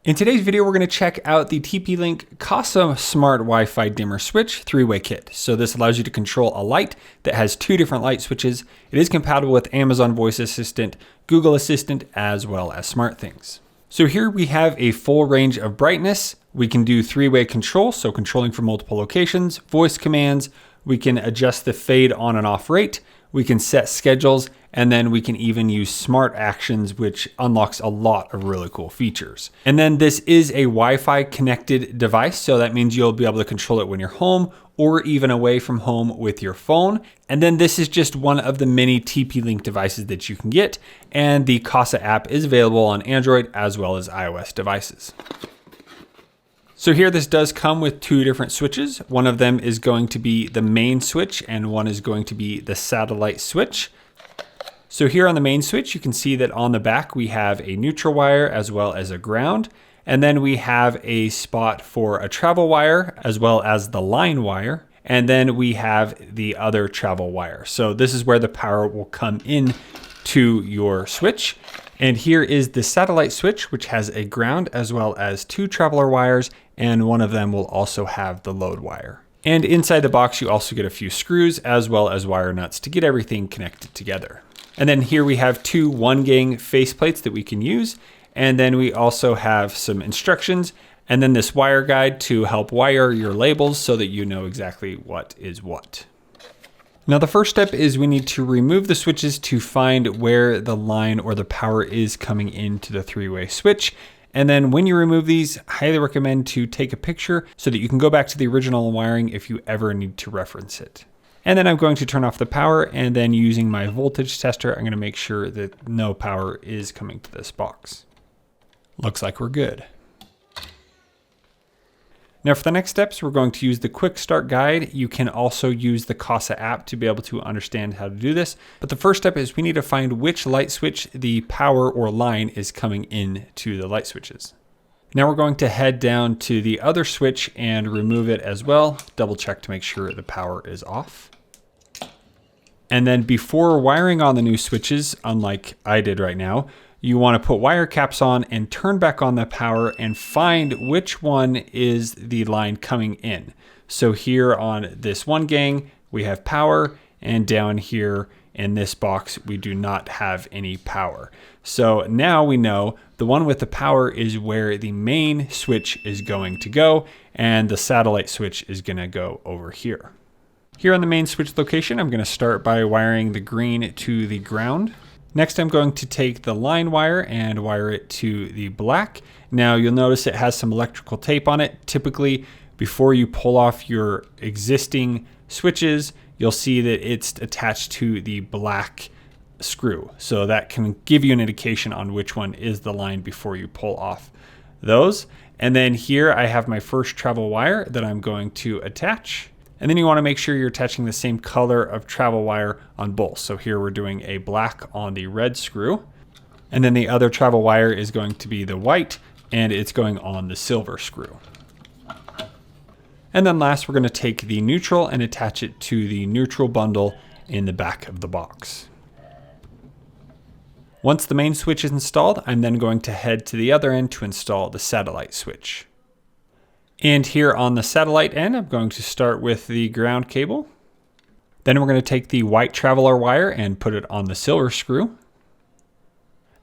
In today's video, we're going to check out the TP-Link Kasa Smart Wi-Fi Dimmer Switch 3-way kit. So this allows you to control a light that has 2 different light switches. It is compatible with Amazon Voice Assistant, Google Assistant, as well as SmartThings. So here we have a full range of brightness. We can do 3-way control, so controlling from multiple locations, voice commands. We can adjust the fade on and off rate. We can set schedules, and then we can even use smart actions, which unlocks a lot of really cool features. And then this is a Wi-Fi connected device, so that means you'll be able to control it when you're home or even away from home with your phone. And then this is just one of the many TP-Link devices that you can get, and the Kasa app is available on Android as well as iOS devices. So here this does come with 2 different switches. One of them is going to be the main switch and one is going to be the satellite switch. So here on the main switch, you can see that on the back we have a neutral wire as well as a ground. And then we have a spot for a travel wire as well as the line wire. And then we have the other travel wire. So this is where the power will come in to your switch. And here is the satellite switch, which has a ground as well as 2 traveler wires, and one of them will also have the load wire. And inside the box, you also get a few screws as well as wire nuts to get everything connected together. And then here we have 2 1-gang faceplates that we can use. And then we also have some instructions and then this wire guide to help wire your labels so that you know exactly what is what. Now the first step is we need to remove the switches to find where the line or the power is coming into the 3-way switch. And then when you remove these, I highly recommend to take a picture so that you can go back to the original wiring if you ever need to reference it. And then I'm going to turn off the power, and then using my voltage tester, I'm going to make sure that no power is coming to this box. Looks like we're good. Now for the next steps, we're going to use the quick start guide. You can also use the Kasa app to be able to understand how to do this. But the first step is we need to find which light switch the power or line is coming in to the light switches. Now we're going to head down to the other switch and remove it as well. Double check to make sure the power is off. And then before wiring on the new switches, unlike I did right now, you want to put wire caps on and turn back on the power and find which one is the line coming in. So here on this 1-gang, we have power, and down here in this box, we do not have any power. So now we know the one with the power is where the main switch is going to go, and the satellite switch is going to go over here. Here on the main switch location, I'm going to start by wiring the green to the ground. Next, I'm going to take the line wire and wire it to the black. Now you'll notice it has some electrical tape on it. Typically, before you pull off your existing switches, you'll see that it's attached to the black screw. So that can give you an indication on which one is the line before you pull off those. And then here I have my first travel wire that I'm going to attach. And then you want to make sure you're attaching the same color of travel wire on both. So here we're doing a black on the red screw. And then the other travel wire is going to be the white, and it's going on the silver screw. And then last, we're going to take the neutral and attach it to the neutral bundle in the back of the box. Once the main switch is installed, I'm then going to head to the other end to install the satellite switch. And here on the satellite end, I'm going to start with the ground cable. Then we're going to take the white traveler wire and put it on the silver screw.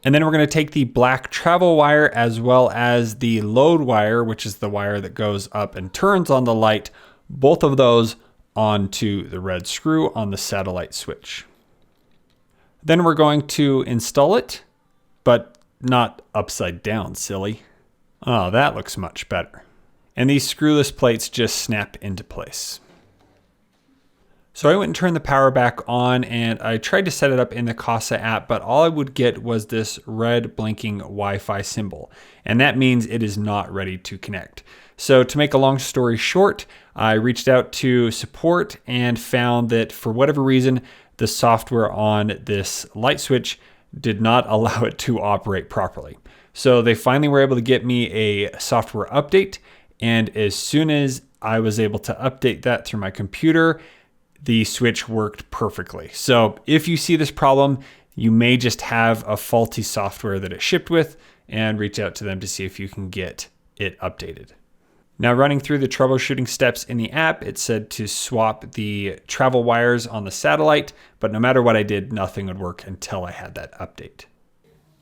And then we're going to take the black travel wire as well as the load wire, which is the wire that goes up and turns on the light, both of those onto the red screw on the satellite switch. Then we're going to install it, but not upside down, silly. Oh, that looks much better. And these screwless plates just snap into place. So I went and turned the power back on, and I tried to set it up in the Kasa app, but all I would get was this red blinking Wi-Fi symbol. And that means it is not ready to connect. So to make a long story short, I reached out to support and found that for whatever reason, the software on this light switch did not allow it to operate properly. So they finally were able to get me a software update. And as soon as I was able to update that through my computer, the switch worked perfectly. So if you see this problem, you may just have a faulty software that it shipped with. and reach out to them to see if you can get it updated. Now, running through the troubleshooting steps in the app, it said to swap the travel wires on the satellite, but no matter what I did, nothing would work until I had that update.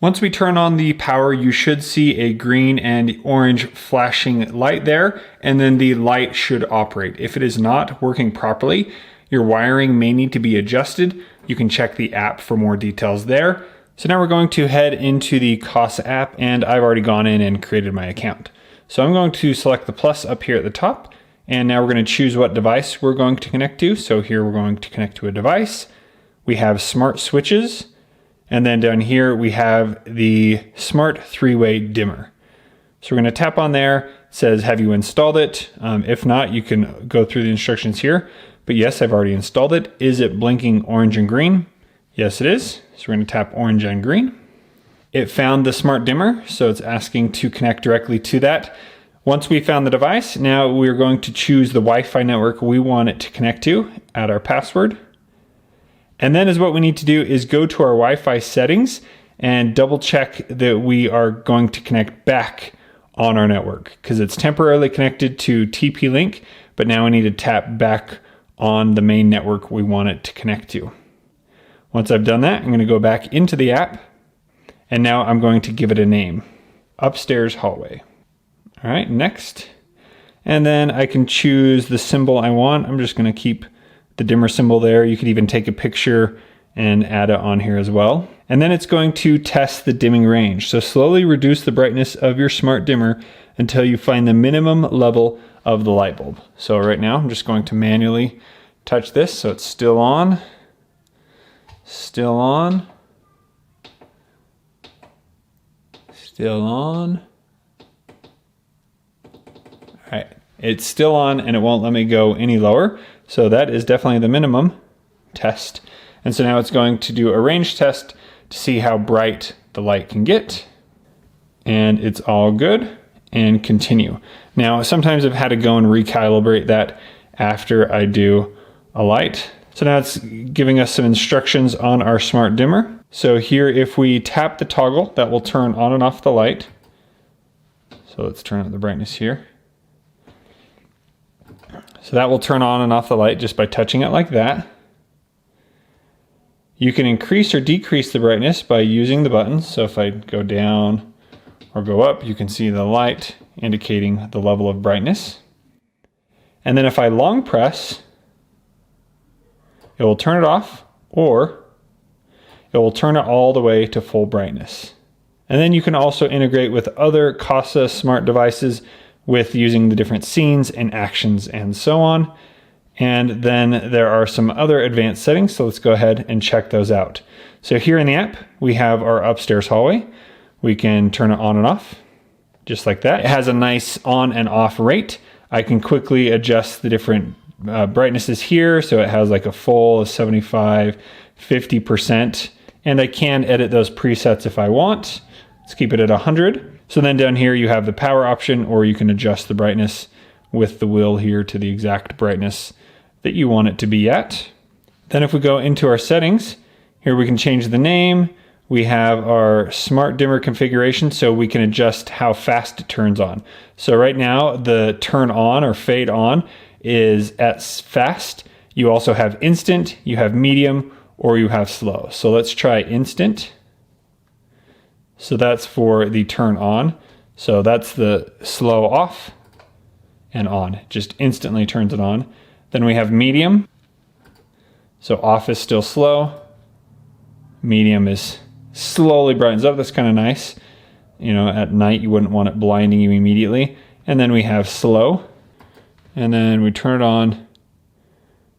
Once we turn on the power, you should see a green and orange flashing light there, and then the light should operate. If it is not working properly, your wiring may need to be adjusted. You can check the app for more details there. So now we're going to head into the Kasa app, and I've already gone in and created my account. So I'm going to select the plus up here at the top, and now we're going to choose what device we're going to connect to. So here we're going to connect to a device. We have smart switches, and then down here we have the smart three-way dimmer. So we're going to tap on there. It says, have you installed it? If not, you can go through the instructions here. But yes, I've already installed it. Is it blinking orange and green? Yes, it is. So we're going to tap orange and green. It found the smart dimmer, so it's asking to connect directly to that. Once we found the device, now we're going to choose the Wi-Fi network we want it to connect to, add our password. And then what we need to do is go to our Wi-Fi settings and double check that we are going to connect back on our network, because it's temporarily connected to TP-Link, but now we need to tap back on the main network we want it to connect to. Once I've done that, I'm going to go back into the app. And now I'm going to give it a name, upstairs hallway. All right, next. And then I can choose the symbol I want. I'm just going to keep the dimmer symbol there. You could even take a picture and add it on here as well. And then it's going to test the dimming range. So slowly reduce the brightness of your smart dimmer until you find the minimum level of the light bulb. So right now I'm just going to manually touch this so it's still on, still on, still on. All right, it's still on and it won't let me go any lower. So that is definitely the minimum test. And so now it's going to do a range test to see how bright the light can get. And it's all good, and continue. Now, sometimes I've had to go and recalibrate that after I do a light. So now it's giving us some instructions on our smart dimmer. So here, if we tap the toggle, that will turn on and off the light. So let's turn up the brightness here. So that will turn on and off the light just by touching it like that. You can increase or decrease the brightness by using the buttons. So if I go down or go up, you can see the light indicating the level of brightness. And then if I long press, it will turn it off, or it will turn it all the way to full brightness. And then you can also integrate with other Kasa smart devices with using the different scenes and actions and so on. And then there are some other advanced settings, so let's go ahead and check those out. So here in the app, we have our upstairs hallway. We can turn it on and off, just like that. It has a nice on and off rate. I can quickly adjust the different brightnesses here. So it has like a full, a 75, 50%, and I can edit those presets if I want. Let's keep it at 100. So then down here you have the power option, or you can adjust the brightness with the wheel here to the exact brightness that you want it to be at. Then if we go into our settings, here we can change the name. We have our smart dimmer configuration, so we can adjust how fast it turns on. So right now the turn on or fade on is at fast. You also have instant, you have medium, or you have slow. So let's try instant. So that's for the turn on. So that's the slow off and on, just instantly turns it on. Then we have medium. So off is still slow. Medium is slowly brightens up. That's kind of nice. You know, at night you wouldn't want it blinding you immediately. And then we have slow. And then we turn it on.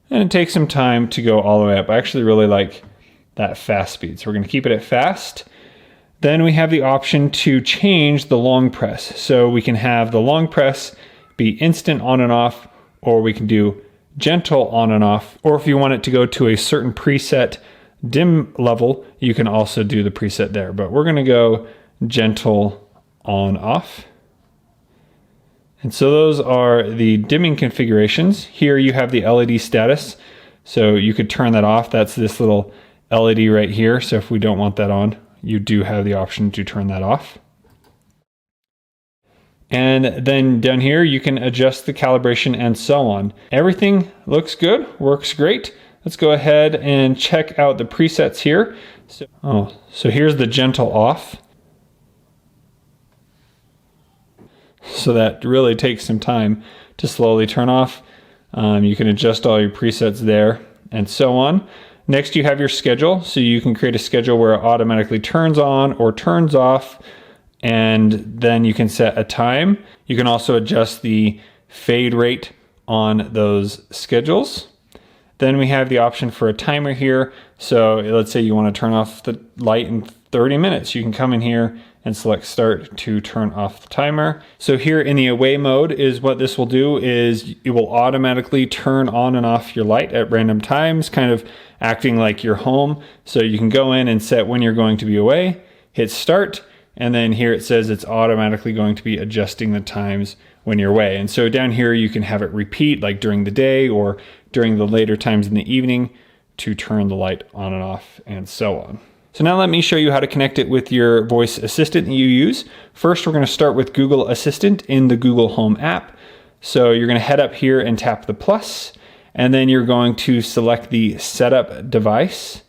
And it takes some time to go all the way up. I actually really like that fast speed. So we're going to keep it at fast. Then we have the option to change the long press. So we can have the long press be instant on and off, or we can do gentle on and off. Or if you want it to go to a certain preset dim level, you can also do the preset there. But we're going to go gentle on off. And so those are the dimming configurations. Here you have the LED status. So you could turn that off. That's this little LED right here. So if we don't want that on, you do have the option to turn that off. And then down here, you can adjust the calibration and so on. Everything looks good, works great. Let's go ahead and check out the presets here. So here's the gentle off. So that really takes some time to slowly turn off. You can adjust all your presets there and so on. Next, you have your schedule. So you can create a schedule where it automatically turns on or turns off, and then you can set a time. You can also adjust the fade rate on those schedules. Then we have the option for a timer here. So let's say you want to turn off the light in 30 minutes. You can come in here and select start to turn off the timer. So here in the away mode is what this will do is it will automatically turn on and off your light at random times, kind of acting like your home. So you can go in and set when you're going to be away, hit start, and then here it says it's automatically going to be adjusting the times when you're away. And so down here you can have it repeat like during the day or during the later times in the evening to turn the light on and off and so on. So now let me show you how to connect it with your voice assistant that you use. First, we're going to start with Google Assistant in the Google Home app. So you're going to head up here and tap the plus, and then you're going to select the setup device.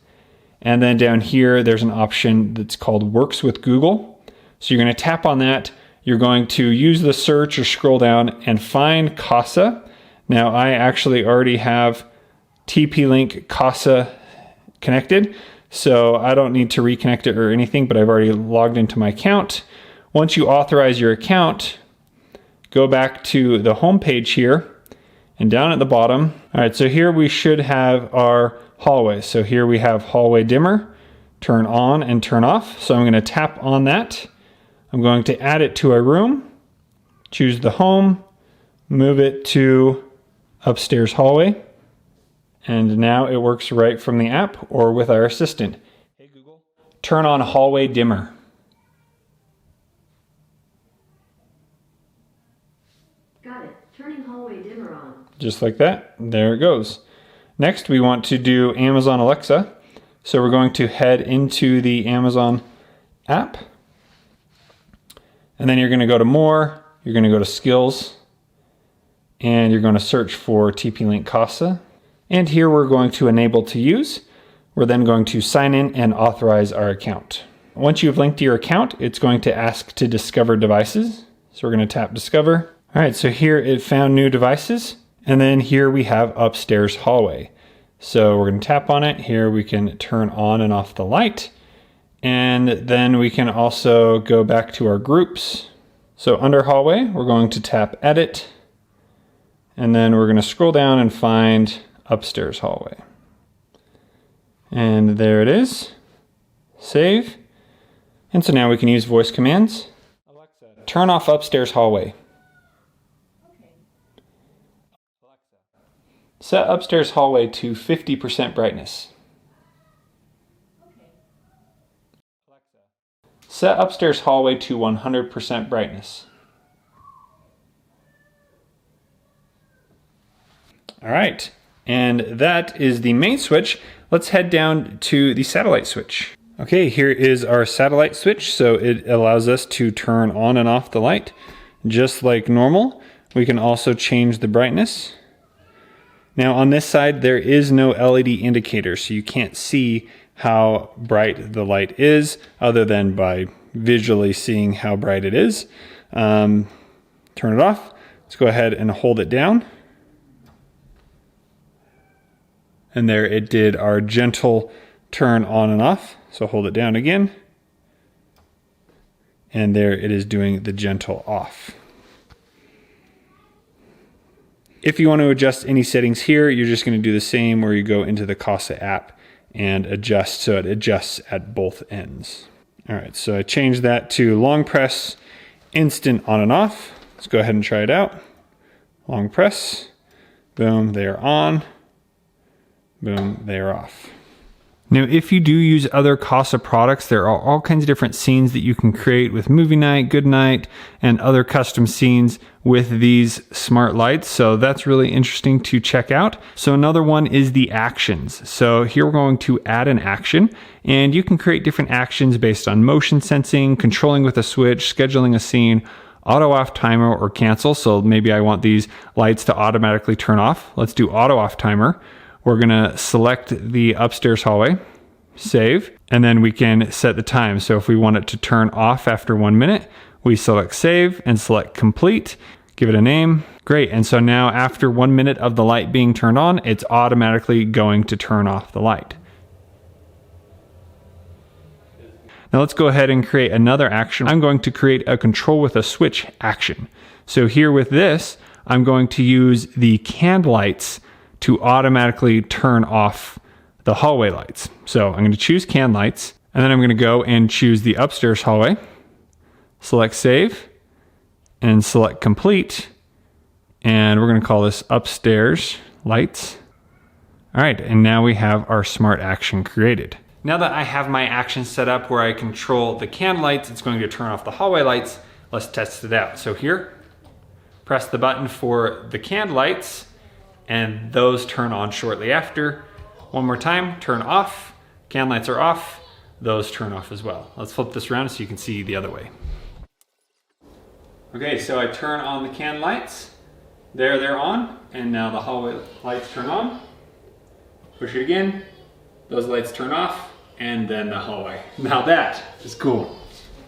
And then down here, there's an option that's called Works with Google. So you're going to tap on that. You're going to use the search or scroll down and find Kasa. Now I actually already have TP-Link Kasa connected, so I don't need to reconnect it or anything, but I've already logged into my account. Once you authorize your account, go back to the home page here and down at the bottom. All right, so here we should have our hallway. So here we have hallway dimmer, turn on and turn off. So I'm going to tap on that. I'm going to add it to a room, choose the home, move it to upstairs hallway. And now it works right from the app or with our assistant. Hey Google, turn on hallway dimmer. Got it. Turning hallway dimmer on. Just like that. There it goes. Next, we want to do Amazon Alexa. So we're going to head into the Amazon app. And then you're going to go to more. You're going to go to skills. And you're going to search for TP-Link Kasa. And here we're going to enable to use. We're then going to sign in and authorize our account. Once you've linked your account, it's going to ask to discover devices. So we're going to tap discover. All right, so here it found new devices. And then here we have upstairs hallway. So we're going to tap on it. Here we can turn on and off the light. And then we can also go back to our groups. So under hallway, we're going to tap edit. And then we're going to scroll down and find upstairs hallway. And there it is. Save. And so now we can use voice commands. Alexa, turn off upstairs hallway. Okay. Alexa, set upstairs hallway to 50% brightness. Okay. Alexa, set upstairs hallway to 100% brightness. All right. And that is the main switch. Let's head down to the satellite switch. Okay, here is our satellite switch. So it allows us to turn on and off the light just like normal. We can also change the brightness. Now on this side, there is no LED indicator, so you can't see how bright the light is other than by visually seeing how bright it is. Turn it off. Let's go ahead and hold it down. And there it did our gentle turn on and off. So hold it down again. And there it is doing the gentle off. If you want to adjust any settings here, you're just going to do the same where you go into the Kasa app and adjust so it adjusts at both ends. All right, so I changed that to long press, instant on and off. Let's go ahead and try it out. Long press, boom, they are on. Boom, they are off. Now, if you do use other Kasa products, there are all kinds of different scenes that you can create with movie night, good night, and other custom scenes with these smart lights. So that's really interesting to check out. So another one is the actions. So here we're going to add an action, and you can create different actions based on motion sensing, controlling with a switch, scheduling a scene, auto off timer or cancel. So maybe I want these lights to automatically turn off. Let's do auto off timer. We're gonna select the upstairs hallway, save, and then we can set the time. So if we want it to turn off after 1 minute, we select save and select complete, give it a name. Great, and so now after 1 minute of the light being turned on, it's automatically going to turn off the light. Now let's go ahead and create another action. I'm going to create a control with a switch action. So here with this, I'm going to use the canned lights to automatically turn off the hallway lights. So I'm going to choose canned lights, and then I'm going to go and choose the upstairs hallway, select save, and select complete. And we're going to call this upstairs lights. All right, and now we have our smart action created. Now that I have my action set up where I control the canned lights, it's going to turn off the hallway lights. Let's test it out. So here, press the button for the canned lights, and those turn on shortly after. One more time, turn off. Canned lights are off. Those turn off as well. Let's flip this around so you can see the other way. Okay, so I turn on the canned lights. There, they're on, and now the hallway lights turn on. Push it again. Those lights turn off, and then the hallway. Now that is cool.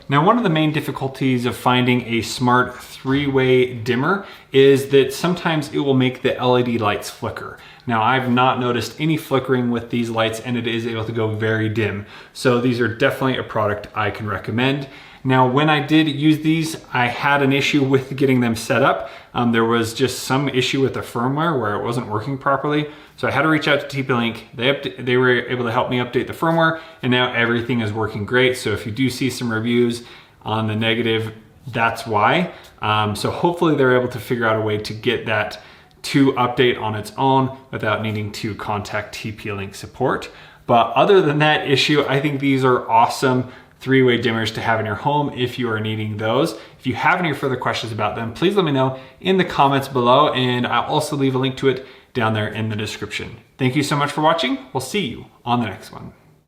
Now, one of the main difficulties of finding a smart three-way dimmer is that sometimes it will make the LED lights flicker. Now, I've not noticed any flickering with these lights, and it is able to go very dim. So these are definitely a product I can recommend. Now, when I did use these, I had an issue with getting them set up. There was just some issue with the firmware where it wasn't working properly. So I had to reach out to TP-Link. They were able to help me update the firmware, and now everything is working great. So if you do see some reviews on the negative, that's why. So hopefully they're able to figure out a way to get that to update on its own without needing to contact TP-Link support. But other than that issue, I think these are awesome three-way dimmers to have in your home if you are needing those. If you have any further questions about them, please let me know in the comments below, and I'll also leave a link to it down there in the description. Thank you so much for watching. We'll see you on the next one.